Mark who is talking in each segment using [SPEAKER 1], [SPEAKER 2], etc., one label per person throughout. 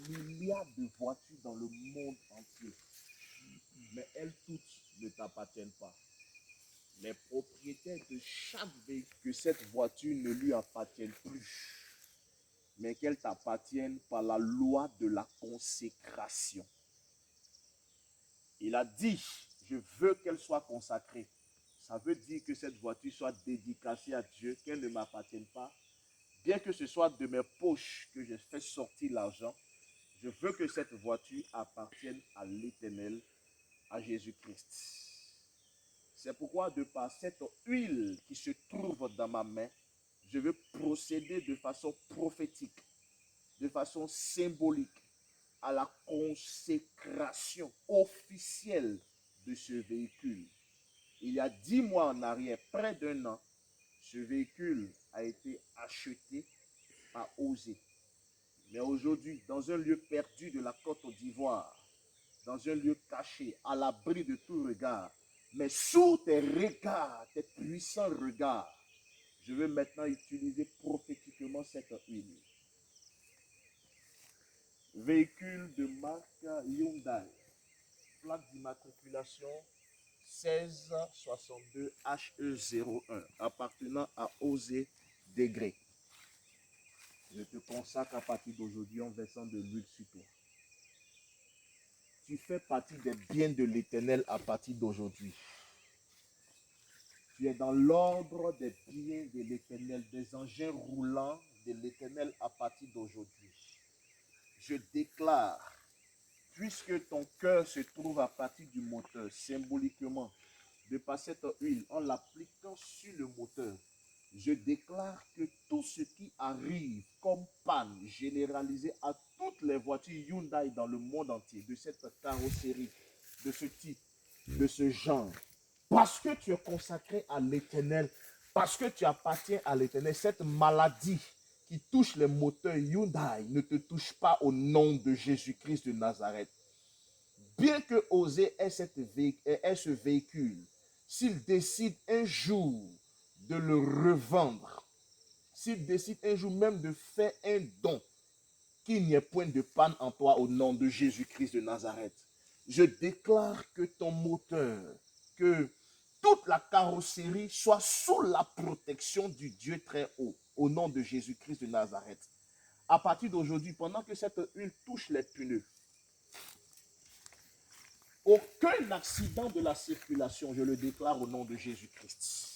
[SPEAKER 1] milliards de voitures dans le monde entier. Mais elles toutes ne t'appartiennent pas. Les propriétaires de chaque véhicule, que cette voiture ne lui appartienne plus, mais qu'elle t'appartienne par la loi de la consécration. Il a dit, je veux qu'elle soit consacrée. Ça veut dire que cette voiture soit dédicacée à Dieu, qu'elle ne m'appartienne pas. Bien que ce soit de mes poches que j'ai fait sortir l'argent, je veux que cette voiture appartienne à l'Éternel, à Jésus-Christ. C'est pourquoi, de par cette huile qui se trouve dans ma main, je veux procéder de façon prophétique, de façon symbolique, à la consécration officielle de ce véhicule. Il y a 10 mois en arrière, près d'un an, ce véhicule a été acheté par Osée. Mais aujourd'hui, dans un lieu perdu de la Côte d'Ivoire, dans un lieu caché, à l'abri de tout regard, mais sous tes regards, tes puissants regards, je veux maintenant utiliser prophétiquement cette huile. Véhicule de marque Hyundai, plaque d'immatriculation 1662 HE01, appartenant à Osée Degré. Je te consacre à partir d'aujourd'hui en versant de l'huile sur toi. Tu fais partie des biens de l'Éternel à partir d'aujourd'hui. Tu es dans l'ordre des biens de l'Éternel, des engins roulants de l'Éternel à partir d'aujourd'hui. Je déclare, puisque ton cœur se trouve à partir du moteur, symboliquement, de par cette huile, en l'appliquant sur le moteur, je déclare que tout ce qui arrive comme panne généralisée à toutes les voitures Hyundai dans le monde entier, de cette carrosserie, de ce type, de ce genre, parce que tu es consacré à l'Éternel, parce que tu appartiens à l'Éternel, cette maladie qui touche les moteurs Hyundai ne te touche pas au nom de Jésus-Christ de Nazareth. Bien que Osée ait ce véhicule, s'il décide un jour de le revendre, s'il décide un jour même de faire un don, qu'il n'y ait point de panne en toi au nom de Jésus-Christ de Nazareth. Je déclare que ton moteur, que toute la carrosserie soit sous la protection du Dieu très haut, au nom de Jésus-Christ de Nazareth. À partir d'aujourd'hui, pendant que cette huile touche les pneus, aucun accident de la circulation, je le déclare au nom de Jésus-Christ.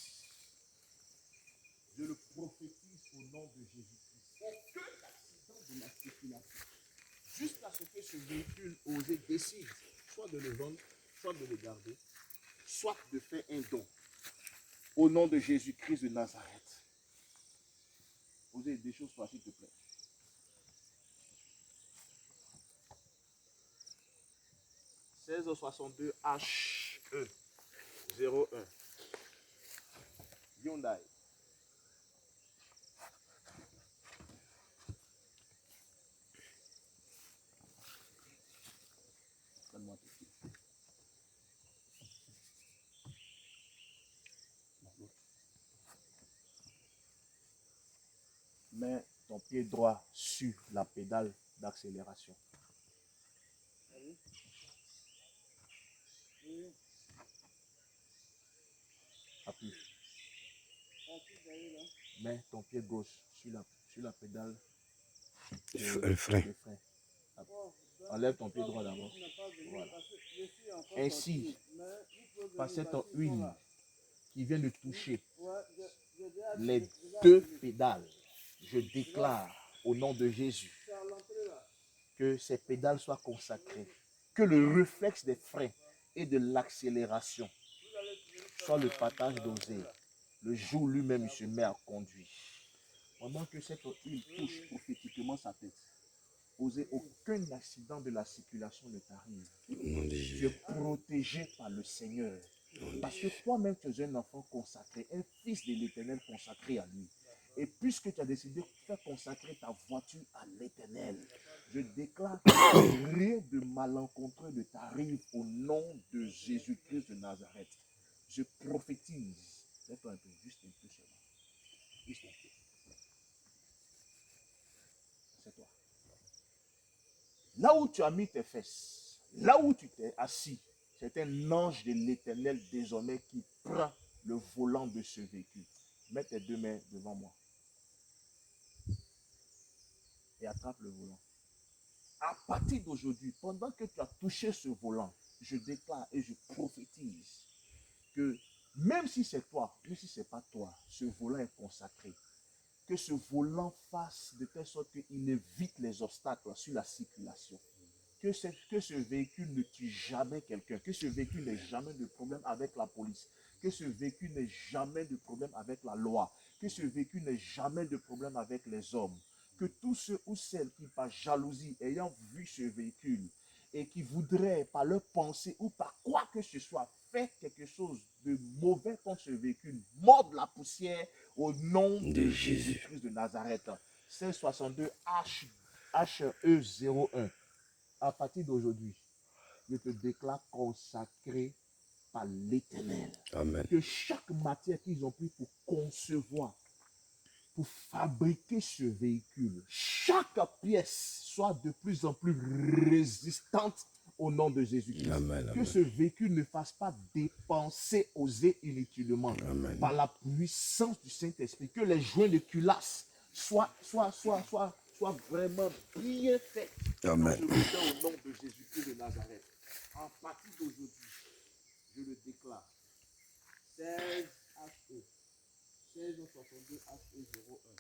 [SPEAKER 1] Je le prophétise au nom de Jésus-Christ. Aucun accident de la circulation. Jusqu'à ce que ce véhicule osé décide soit de le vendre, soit de le garder, soit de faire un don. Au nom de Jésus-Christ de Nazareth. Osez des choses, s'il te plaît. « 1662 HE01 Hyundai. Donne-moi tout de suite. Mets ton pied droit sur la pédale d'accélération. Appuie. Mets ton pied gauche sur la pédale
[SPEAKER 2] Le frein.
[SPEAKER 1] de frein. Enlève ton pied droit d'abord. Voilà. Ainsi, par cette huile qui vient de toucher les deux pédales, je déclare au nom de Jésus que ces pédales soient consacrées, que le réflexe des freins et de l'accélération soit le partage d'Osée. Le jour où lui-même il se met à conduire. Pendant que cette huile touche prophétiquement sa tête, Osée, aucun accident de la circulation ne t'arrive. Tu es protégé par le Seigneur. Parce que toi-même, tu es un enfant consacré, un fils de l'Éternel consacré à lui. Et puisque tu as décidé de faire consacrer ta voiture à l'Éternel, je déclare que rien de malencontreux ne t'arrive au nom de Jésus-Christ de Nazareth. Je prophétise. Lève-toi un peu, juste un peu seulement. Juste un peu. C'est toi. là où tu as mis tes fesses, là où tu t'es assis, c'est un ange de l'Éternel désormais qui prend le volant de ce véhicule. Mets tes deux mains devant moi et attrape le volant. À partir d'aujourd'hui, pendant que tu as touché ce volant, je déclare et je prophétise que même si c'est toi, même si ce n'est pas toi, ce volant est consacré. Que ce volant fasse de telle sorte qu'il évite les obstacles sur la circulation. Que ce véhicule ne tue jamais quelqu'un. Que ce véhicule n'ait jamais de problème avec la police. Que ce véhicule n'ait jamais de problème avec la loi. Que ce véhicule n'ait jamais de problème avec les hommes. Que tous ceux ou celles qui, par jalousie, ayant vu ce véhicule et qui voudraient, par leur pensée ou par quoi que ce soit, faire quelque chose de mauvais contre ce véhicule, mordent la poussière au nom de Jésus-Christ de Nazareth. 1662 HE01. À partir d'aujourd'hui, je te déclare consacré par l'Éternel.
[SPEAKER 2] Amen.
[SPEAKER 1] Que chaque matière qu'ils ont pris pour concevoir, pour fabriquer ce véhicule, chaque pièce soit de plus en plus résistante au nom de Jésus-Christ.
[SPEAKER 2] Amen,
[SPEAKER 1] que
[SPEAKER 2] amen.
[SPEAKER 1] ce véhicule ne fasse pas dépenser, oser inutilement.
[SPEAKER 2] Amen.
[SPEAKER 1] Par la puissance du Saint-Esprit, que les joints de culasse soient vraiment bien faits.
[SPEAKER 2] Amen.
[SPEAKER 1] Au nom de Jésus-Christ de Nazareth. À partir d'aujourd'hui, je le déclare. 16 HE. 1662 HE01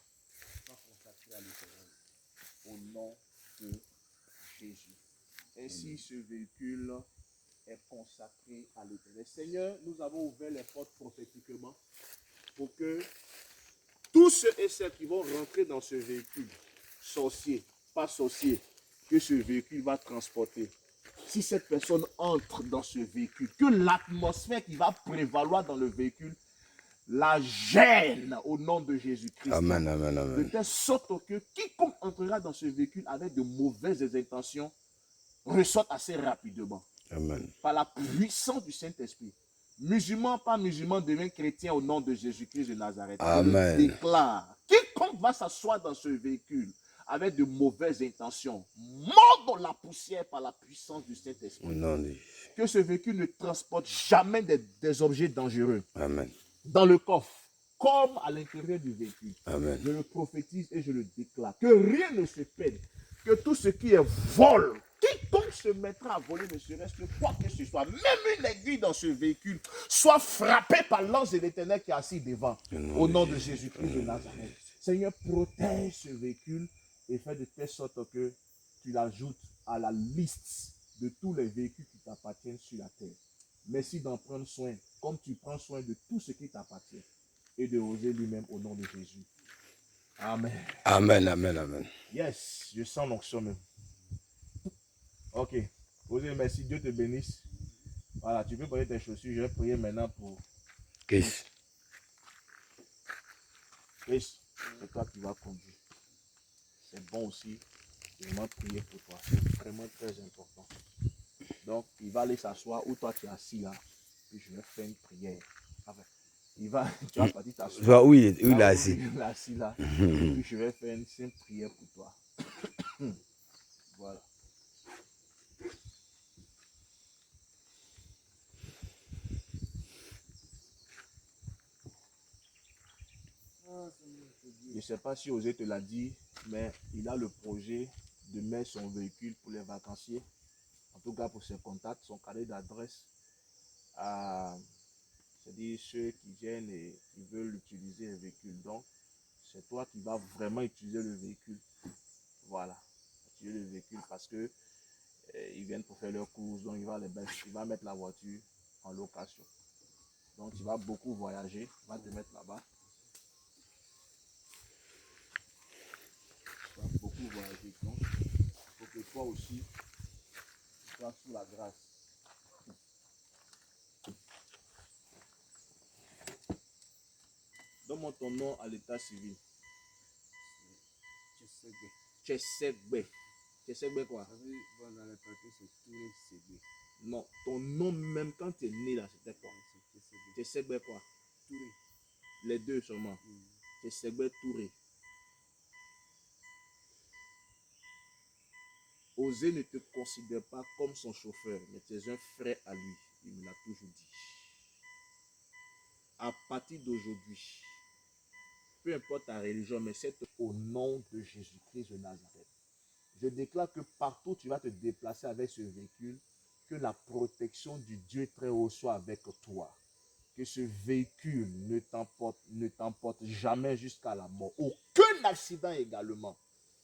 [SPEAKER 1] soit consacré à l'Éternel. Au nom de Jésus. Ainsi, ce véhicule est consacré à l'Éternel. Seigneur, nous avons ouvert les portes prophétiquement pour que tous ceux et celles qui vont rentrer dans ce véhicule, sorciers, pas sorciers, que ce véhicule va transporter. Si cette personne entre dans ce véhicule, que l'atmosphère qui va prévaloir dans le véhicule la gêne au nom de Jésus-Christ.
[SPEAKER 2] Amen, amen, amen.
[SPEAKER 1] De telle sorte que quiconque entrera dans ce véhicule avec de mauvaises intentions ressorte assez rapidement.
[SPEAKER 2] Amen.
[SPEAKER 1] Par la puissance du Saint-Esprit. Musulman, pas musulman, devient chrétien au nom de Jésus-Christ de Nazareth.
[SPEAKER 2] Amen.
[SPEAKER 1] Je déclare, quiconque va s'asseoir dans ce véhicule avec de mauvaises intentions, mort dans la poussière par la puissance du Saint-Esprit.
[SPEAKER 2] Non,
[SPEAKER 1] Que ce véhicule ne transporte jamais des objets dangereux.
[SPEAKER 2] amen.
[SPEAKER 1] Dans le coffre, comme à l'intérieur du véhicule.
[SPEAKER 2] Amen.
[SPEAKER 1] Je le prophétise et je le déclare. Que rien ne se perde. Que tout ce qui est vol, quiconque se mettra à voler ne serait-ce que quoi que ce soit, même une aiguille dans ce véhicule, soit frappé par l'ange de l'Éternel qui est assis devant. Au nom de Jésus-Christ de Nazareth. Seigneur, protège ce véhicule et fais de telle sorte que tu l'ajoutes à la liste de tous les véhicules qui t'appartiennent sur la terre. Merci d'en prendre soin, comme tu prends soin de tout ce qui t'appartient et de oser lui-même au nom de Jésus. Amen.
[SPEAKER 2] Amen, amen, amen.
[SPEAKER 1] Yes, je sens l'onction même. Ok. Osez, merci. Dieu te bénisse. Voilà, tu peux prendre tes chaussures. Je vais prier maintenant pour
[SPEAKER 2] Chris.
[SPEAKER 1] Chris. C'est toi qui vas conduire. C'est bon aussi de vraiment prier pour toi. C'est vraiment très important. Donc, il va aller s'asseoir où toi tu es assis là. Puis je vais faire une prière. Enfin, tu vas partir t'asseoir.
[SPEAKER 2] Oui, il est assis.
[SPEAKER 1] Il est assis là. Puis je vais faire une simple prière pour toi. Voilà. Je ne sais pas si Osé te l'a dit, mais il a le projet de mettre son véhicule pour les vacanciers, en tout cas pour ses contacts, son carnet d'adresse, c'est-à-dire ceux qui viennent et qui veulent utiliser le véhicule. Donc, c'est toi qui vas vraiment utiliser le véhicule. Voilà, utiliser le véhicule parce que ils viennent pour faire leurs courses, donc il va mettre la voiture en location. Donc, tu vas beaucoup voyager, tu vas te mettre là-bas. Tu vas beaucoup voyager. Donc, il faut que toi aussi, tu sois sous la grâce. Donne-moi ton nom à l'état civil. Chesegbe. Chesegbe quoi?
[SPEAKER 3] Dans les papiers, c'est Touré Ségbé.
[SPEAKER 1] Non, ton nom même quand tu es né là, c'était quoi? Chesegbe quoi?
[SPEAKER 3] Touré.
[SPEAKER 1] Les deux seulement. Chesegbe Touré. Osée ne te considère pas comme son chauffeur, mais tu es un frère à lui. Il me l'a toujours dit. À partir d'aujourd'hui, peu importe ta religion, mais c'est au nom de Jésus-Christ de Nazareth. Je déclare que partout où tu vas te déplacer avec ce véhicule, que la protection du Dieu très haut soit avec toi. Que ce véhicule ne t'emporte jamais jusqu'à la mort. Aucun accident également.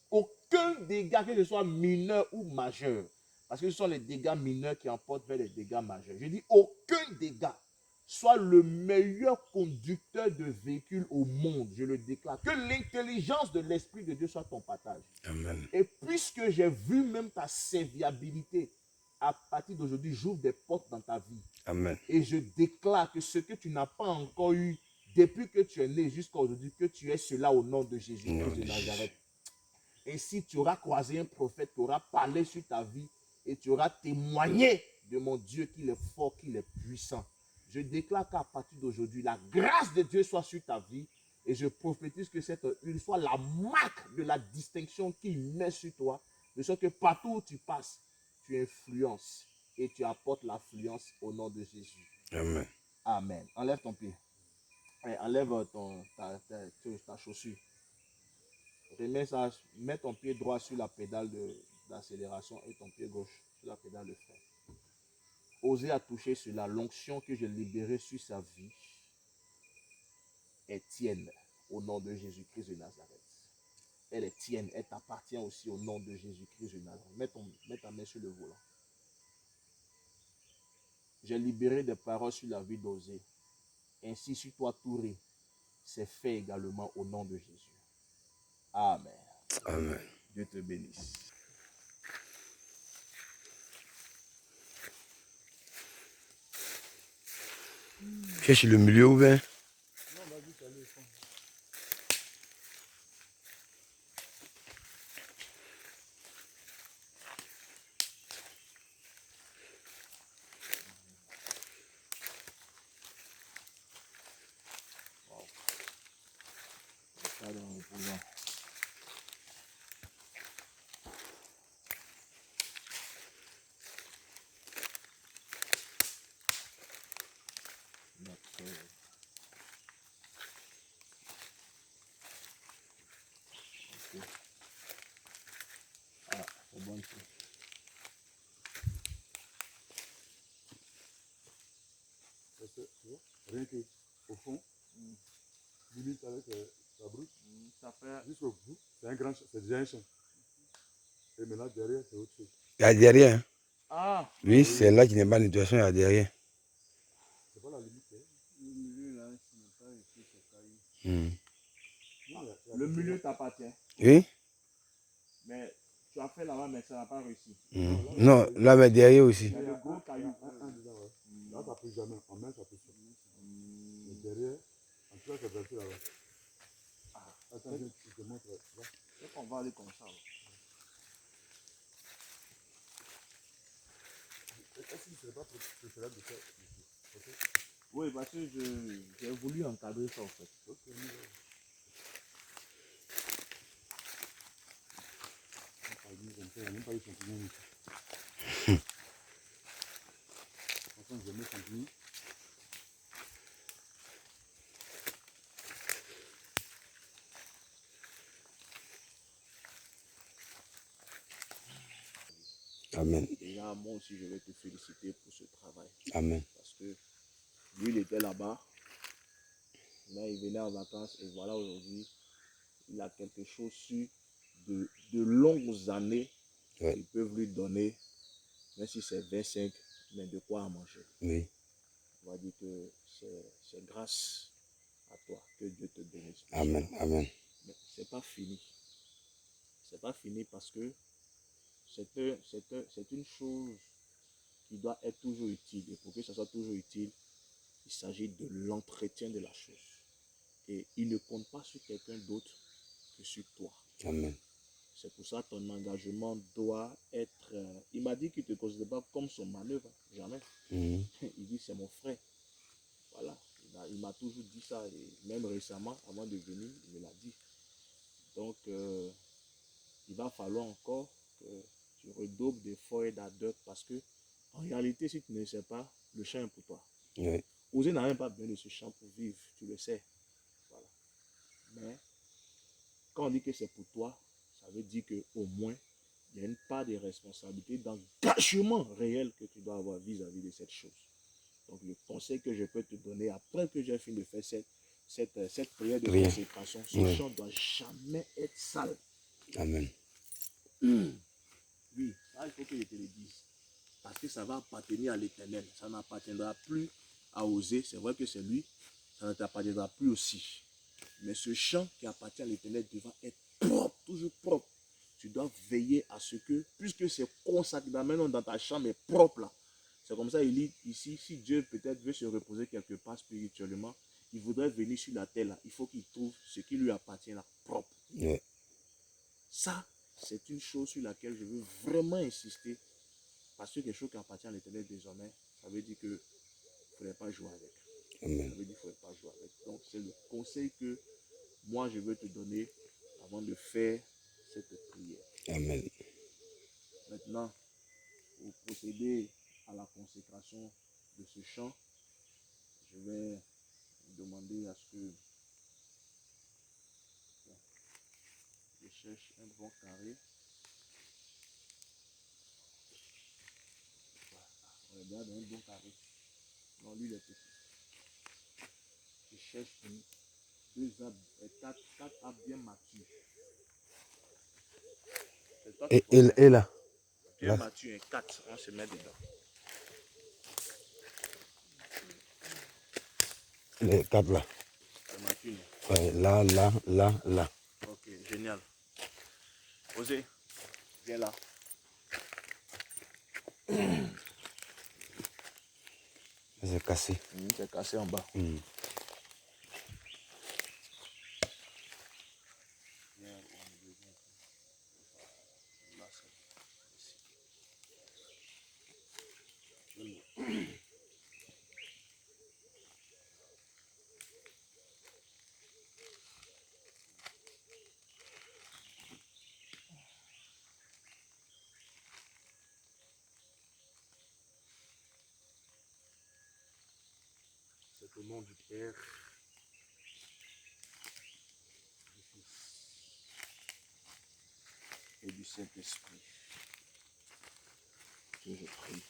[SPEAKER 1] Aucun dégât, que ce soit mineur ou majeur. Parce que ce sont les dégâts mineurs qui emportent vers les dégâts majeurs. Je dis aucun dégât. Sois le meilleur conducteur de véhicule au monde. Je le déclare. Que l'intelligence de l'Esprit de Dieu soit ton partage.
[SPEAKER 2] Amen.
[SPEAKER 1] Et puisque j'ai vu même ta serviabilité, à partir d'aujourd'hui, j'ouvre des portes dans ta vie.
[SPEAKER 2] Amen.
[SPEAKER 1] Et je déclare que ce que tu n'as pas encore eu depuis que tu es né jusqu'à aujourd'hui, que tu es cela au nom de Jésus-Christ de Nazareth. Et si tu auras croisé un prophète qui aura parlé sur ta vie et tu auras témoigné de mon Dieu qu'il est fort, qu'il est puissant, je déclare qu'à partir d'aujourd'hui, la grâce de Dieu soit sur ta vie et je prophétise que cette huile soit la marque de la distinction qu'il met sur toi, de sorte que partout où tu passes, tu influences et tu apportes l'affluence au nom de Jésus.
[SPEAKER 2] Amen.
[SPEAKER 1] Amen. Enlève ton pied. Enlève ta chaussure. Remets ça, mets ton pied droit sur la pédale d'accélération et ton pied gauche sur la pédale de frein. Osez à toucher cela. L'onction que j'ai libérée sur sa vie est tienne au nom de Jésus-Christ de Nazareth. Elle est tienne, elle t'appartient aussi au nom de Jésus-Christ de Nazareth. Mets ta main sur le volant. J'ai libéré des paroles sur la vie d'Osée. Ainsi sur toi, Touré, c'est fait également au nom de Jésus. Amen.
[SPEAKER 2] Amen.
[SPEAKER 1] Dieu te bénisse.
[SPEAKER 2] Cherche le milieu ouvert.
[SPEAKER 3] Non, vas-y, t'as le fond.
[SPEAKER 1] Ah, c'est bon.
[SPEAKER 3] Parce que, tu vois, rien que au fond, limite avec la brousse,
[SPEAKER 1] Ça fait...
[SPEAKER 3] jusqu'au bout, c'est un grand champ, c'est déjà un champ. Et maintenant, derrière, c'est autre chose.
[SPEAKER 2] Il y a derrière. Hein.
[SPEAKER 1] Ah,
[SPEAKER 2] Oui, c'est là qui n'est pas nettoyé, il y a derrière.
[SPEAKER 3] C'est pas la limite. Hein.
[SPEAKER 4] Le milieu là, ce n'est pas ici, c'est caillou.
[SPEAKER 3] Non, il y a
[SPEAKER 1] le milieu t'appartient.
[SPEAKER 2] Oui.
[SPEAKER 1] Mais tu as fait là-bas, mais ça n'a pas réussi.
[SPEAKER 2] Non, là, mais derrière aussi.
[SPEAKER 1] Il y a le gros
[SPEAKER 3] il y
[SPEAKER 1] caillou.
[SPEAKER 3] a un dedans, ouais. Là, ça peut jamais. En main, ça peut se. Mais derrière, en tout cas, c'est versé là-bas. Attends, je te montre. Tu vois.
[SPEAKER 1] Donc on va aller comme ça.
[SPEAKER 3] Est-ce que ce ne serait pas préférable de faire ici? Ok.
[SPEAKER 1] Oui, parce que j'ai voulu encadrer ça en fait.
[SPEAKER 3] Ok, on y va. Comme ça, il n'y a même pas eu champignon ici. Enfin, je mets champignon.
[SPEAKER 2] Amen.
[SPEAKER 1] Et là, moi aussi, je vais te féliciter pour ce travail.
[SPEAKER 2] Amen.
[SPEAKER 1] Parce que lui, il était là-bas. Là, il venait en vacances. Et voilà, aujourd'hui, il a quelque chose sur de longues années.
[SPEAKER 2] Ouais.
[SPEAKER 1] Ils peuvent lui donner, même si c'est 25, mais de quoi à manger.
[SPEAKER 2] Oui.
[SPEAKER 1] On va dire que c'est grâce à toi que Dieu te bénisse.
[SPEAKER 2] Amen. Amen.
[SPEAKER 1] Mais c'est pas fini. C'est pas fini parce que c'est une chose qui doit être toujours utile. Et pour que ça soit toujours utile, il s'agit de l'entretien de la chose. Et il ne compte pas sur quelqu'un d'autre que sur toi.
[SPEAKER 2] Amen.
[SPEAKER 1] C'est pour ça que ton engagement doit être... il m'a dit qu'il ne te considère pas comme son manœuvre. Jamais. Il dit c'est mon frère. Voilà. Il m'a toujours dit ça. Et même récemment, avant de venir, il me l'a dit. Donc, il va falloir encore que
[SPEAKER 5] tu redoubles d'efforts et d'ardeur parce que, en réalité, si tu ne sais pas, le champ est pour toi.
[SPEAKER 2] Oui.
[SPEAKER 5] Osée n'a même pas besoin de ce champ pour vivre, tu le sais. Voilà. Mais quand on dit que c'est pour toi, ça veut dire qu'au moins, il y a une part de responsabilité d'engagement réel que tu dois avoir vis-à-vis de cette chose. Donc, le conseil que je peux te donner après que j'ai fini de faire cette prière de
[SPEAKER 2] Prière.
[SPEAKER 5] consécration, ce
[SPEAKER 2] Oui.
[SPEAKER 5] champ ne doit jamais être sale.
[SPEAKER 2] Amen.
[SPEAKER 5] Oui, ça, il faut que je te le dise. Parce que ça va appartenir à l'Éternel. Ça n'appartiendra plus à Osée. C'est vrai que c'est lui. Ça ne t'appartiendra plus aussi. Mais ce champ qui appartient à l'Éternel devra être propre, toujours propre. Tu dois veiller à ce que, puisque c'est consacré maintenant dans ta chambre est propre là. C'est comme ça, il dit ici, si Dieu peut-être veut se reposer quelque part spirituellement, il voudrait venir sur la terre là. Il faut qu'il trouve ce qui lui appartient là propre.
[SPEAKER 2] Oui.
[SPEAKER 5] Ça, c'est une chose sur laquelle je veux vraiment insister. Parce que quelque chose qui appartient à l'Éternel désormais, ça veut dire qu'il ne faudrait pas jouer avec.
[SPEAKER 2] Amen.
[SPEAKER 5] Ça veut dire qu'il ne faudrait pas jouer avec. Donc, c'est le conseil que moi, je veux te donner avant de faire cette prière.
[SPEAKER 2] Amen.
[SPEAKER 5] Maintenant, pour procéder à la consécration de ce chant, je vais demander à ce que je cherche un bon carré. Voilà. On est bien dans un bon carré. Non, lui, il est petit. Je cherche quatre arbres bien matures. C'est toi qui vois.
[SPEAKER 2] Et là?
[SPEAKER 5] Bien
[SPEAKER 2] Là.
[SPEAKER 5] mature, 4, on se met dedans.
[SPEAKER 2] Les 4 là.
[SPEAKER 5] C'est mature.
[SPEAKER 2] Ouais, là, là, là, là.
[SPEAKER 5] Ok, génial. Osée, viens là.
[SPEAKER 2] C'est cassé.
[SPEAKER 5] C'est cassé en bas.
[SPEAKER 2] Mm.
[SPEAKER 5] Viens, on devient. Là, c'est ici. C'est au nom du Père, du Fils et du Saint-Esprit que je prie,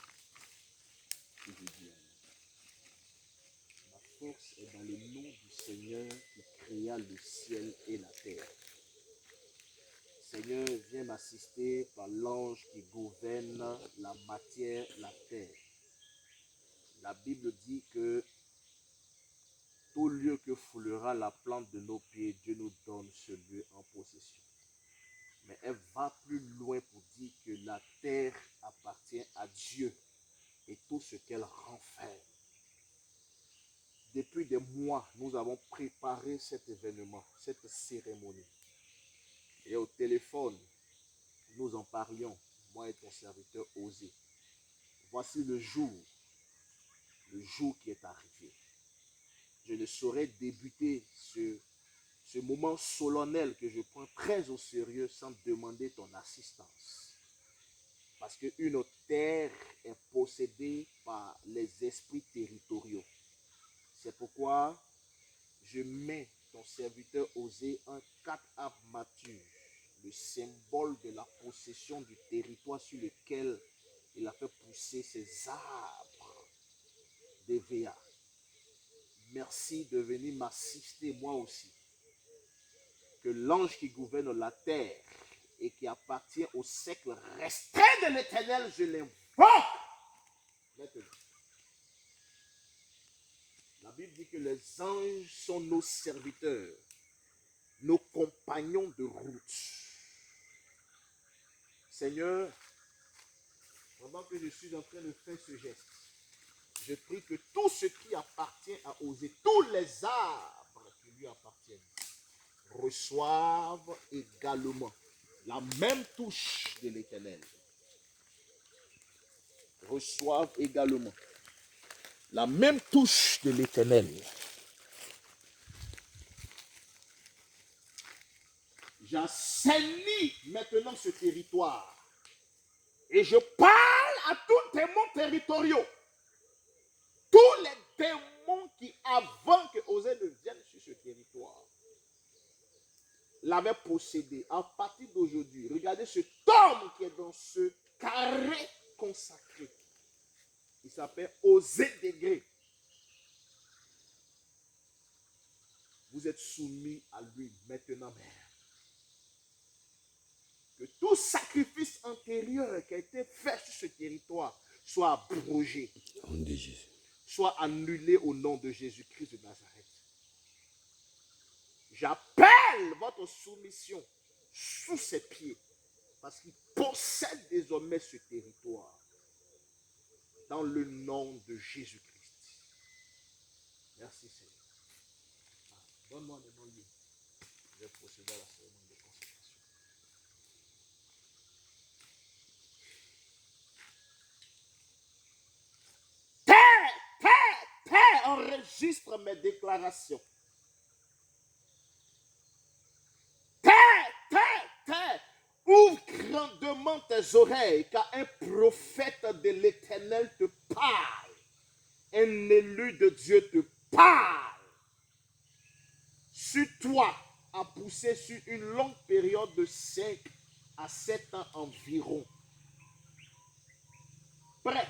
[SPEAKER 5] que je dis Amen. Ma force est dans le nom du Seigneur qui créa le ciel et la terre. Seigneur, viens m'assister par l'ange qui gouverne la matière, la terre. La Bible dit que tout lieu que foulera la plante de nos pieds, Dieu nous donne ce lieu en possession. Mais elle va plus loin pour dire que la terre appartient à Dieu et tout ce qu'elle renferme. Depuis des mois, nous avons préparé cet événement, cette cérémonie. Et au téléphone, nous en parlions, moi et ton serviteur Osée. Voici le jour qui est arrivé. Je ne saurais débuter ce moment solennel que je prends très au sérieux sans demander ton assistance. Parce qu'une terre est possédée par les esprits territoriaux. C'est pourquoi je mets ton serviteur Osée un 4 arbres matures, le symbole de la possession du territoire sur lequel il a fait pousser ses arbres d'EVA. Merci de venir m'assister moi aussi. Que l'ange qui gouverne la terre et qui appartient au siècle restreint de l'Éternel, je l'invoque maintenant. La Bible dit que les anges sont nos serviteurs, nos compagnons de route. Seigneur, pendant que je suis en train de faire ce geste, je prie que tout ce qui appartient à Osée, tous les arbres qui lui appartiennent, reçoivent également la même touche de l'Éternel. Reçoivent également la même touche de l'Éternel. J'assainis maintenant ce territoire Et je parle à tous démons territoriaux. Tous les démons qui, avant que Osée ne vienne sur ce territoire, l'avaient possédé. À partir d'aujourd'hui, regardez cet homme qui est dans ce carré consacré. Il s'appelle Osée Degré. Vous êtes soumis à lui maintenant même. Que tout sacrifice antérieur qui a été fait sur ce territoire soit abrogé,
[SPEAKER 2] Au nom de Jésus.
[SPEAKER 5] soit annulé au nom de Jésus-Christ de Nazareth. J'appelle votre soumission sous ses pieds parce qu'il possède désormais ce territoire dans le nom de Jésus-Christ. Merci Seigneur. Donne-moi le nom lieu. Je vais procéder à la cérémonie de consécration. Terre, enregistre mes déclarations. Terre, ouvre grandement tes oreilles, car un prophète de l'Éternel te parle. Un élu de Dieu te parle. Sur toi a poussé sur une longue période de 5 à 7 ans environ. Près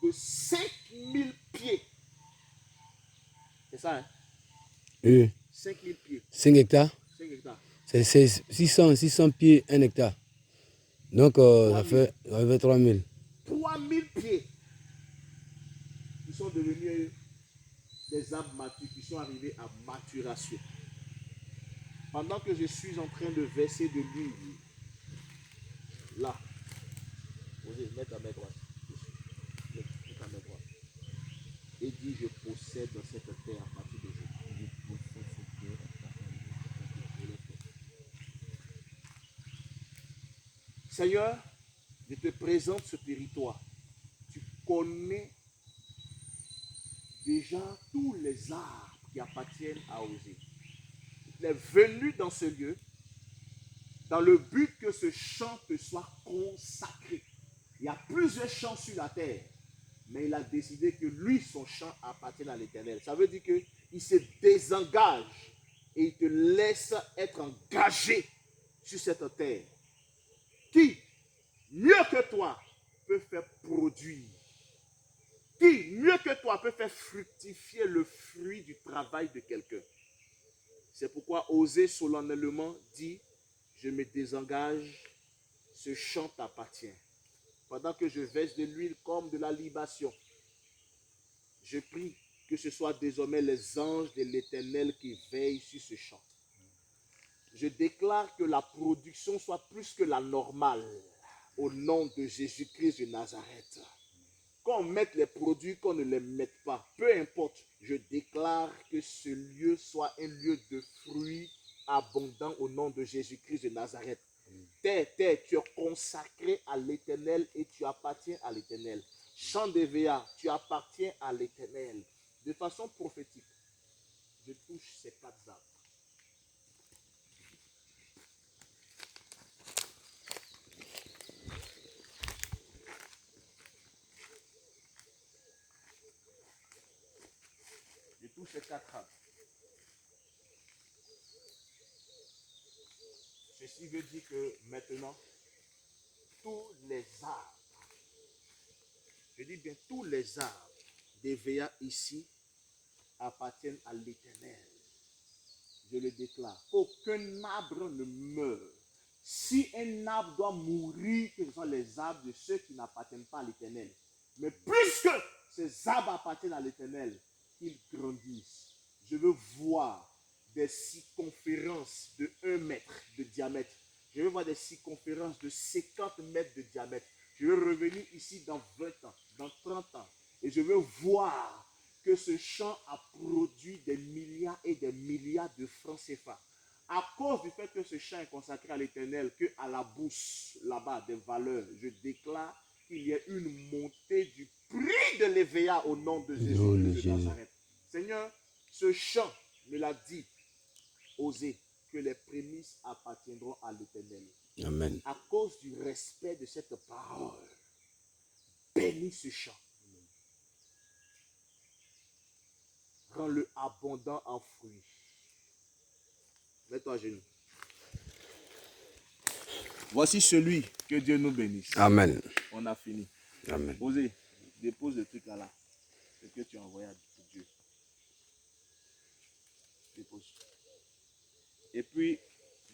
[SPEAKER 5] de 5000 pieds. C'est ça, hein?
[SPEAKER 2] Oui.
[SPEAKER 5] 5000 pieds.
[SPEAKER 2] 5 hectares.
[SPEAKER 5] 5 hectares.
[SPEAKER 2] C'est 600 pieds, 1 hectare. Donc, ça fait 3000.
[SPEAKER 5] 3000 pieds. Qui sont devenus des arbres matures, qui sont arrivés à maturation. Pendant que je suis en train de verser de l'huile, là, posez, mets ta main droite. Mets ta main droite. Et dis, je possède cette terre à partir d'aujourd'hui. Seigneur, je te présente ce territoire. Tu connais déjà tous les arbres qui appartiennent à Osée. Il est venu dans ce lieu dans le but que ce champ te soit consacré. Il y a plusieurs champs sur la terre, mais il a décidé que lui, son champ appartient à l'Éternel. Ça veut dire qu'il se désengage et il te laisse être engagé sur cette terre. Qui, mieux que toi, peut faire produire? Qui, mieux que toi, peut faire fructifier le fruit du travail de quelqu'un? C'est pourquoi Osée solennellement dit, je me désengage, ce champ t'appartient. Pendant que je verse de l'huile comme de la libation, je prie que ce soit désormais les anges de l'Éternel qui veillent sur ce champ. Je déclare que la production soit plus que la normale au nom de Jésus-Christ de Nazareth. Qu'on mette les produits, qu'on ne les mette pas, peu importe, je déclare que ce lieu soit un lieu de fruits abondants au nom de Jésus-Christ de Nazareth. Terre, tu es consacré à l'Éternel et tu appartiens à l'Éternel. Champ d'Évéa, tu appartiens à l'Éternel. De façon prophétique, je touche ces 4 arbres. Je touche ces 4 arbres. Ceci veut dire que maintenant, tous les arbres, je dis bien tous les arbres d'Évéa ici appartiennent à l'Éternel. Je le déclare. Aucun arbre ne meurt. Si un arbre doit mourir, que ce soit les arbres de ceux qui n'appartiennent pas à l'Éternel. Mais puisque ces arbres appartiennent à l'Éternel, qu'ils grandissent. Je veux voir des circonférences de 1 mètre de diamètre. Je veux voir des circonférences de 50 mètres de diamètre. Je veux revenir ici dans 20 ans, dans 30 ans. Et je veux voir que ce champ a produit des milliards et des milliards de francs CFA. À cause du fait que ce champ est consacré à l'Éternel, qu'à la bourse, là-bas, des valeurs, je déclare qu'il y ait une montée du prix de l'Évéa au nom de Jésus de Nazareth. Seigneur, ce champ me l'a dit, Osée, que les prémices appartiendront à l'Éternel.
[SPEAKER 2] Amen.
[SPEAKER 5] À cause du respect de cette parole, bénis ce champ. Rends-le abondant en fruits. Mets-toi à genoux.
[SPEAKER 1] Voici celui que Dieu nous bénisse.
[SPEAKER 2] Amen.
[SPEAKER 1] On a fini.
[SPEAKER 2] Amen.
[SPEAKER 1] Osez, dépose le truc là. Ce que tu as envoyé à Dieu. Dépose. Et puis,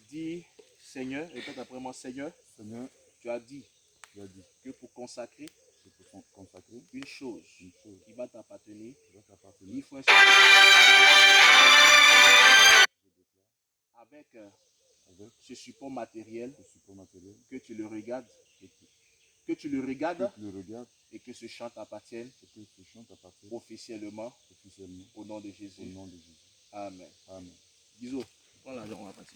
[SPEAKER 1] dis, Seigneur, répète après moi, Seigneur,
[SPEAKER 3] Seigneur,
[SPEAKER 1] tu as dit
[SPEAKER 3] tu as dit
[SPEAKER 1] que pour consacrer
[SPEAKER 3] que pour consacrer
[SPEAKER 1] une chose
[SPEAKER 3] une chose
[SPEAKER 1] qui va t'appartenir,
[SPEAKER 3] qui va t'appartenir,
[SPEAKER 1] il faut un avec
[SPEAKER 3] avec
[SPEAKER 1] ce support matériel,
[SPEAKER 3] le support matériel,
[SPEAKER 1] que tu le regardes,
[SPEAKER 3] que
[SPEAKER 1] que tu le regardes
[SPEAKER 3] tu le regardes
[SPEAKER 1] et que ce chant t'appartienne
[SPEAKER 3] et que ce chant t'appartienne
[SPEAKER 1] officiellement
[SPEAKER 3] officiellement
[SPEAKER 1] au nom de
[SPEAKER 3] au
[SPEAKER 1] Jésus.
[SPEAKER 3] nom de Jésus.
[SPEAKER 1] Amen.
[SPEAKER 3] Amen.
[SPEAKER 1] Guizot, prends l'argent, on va passer.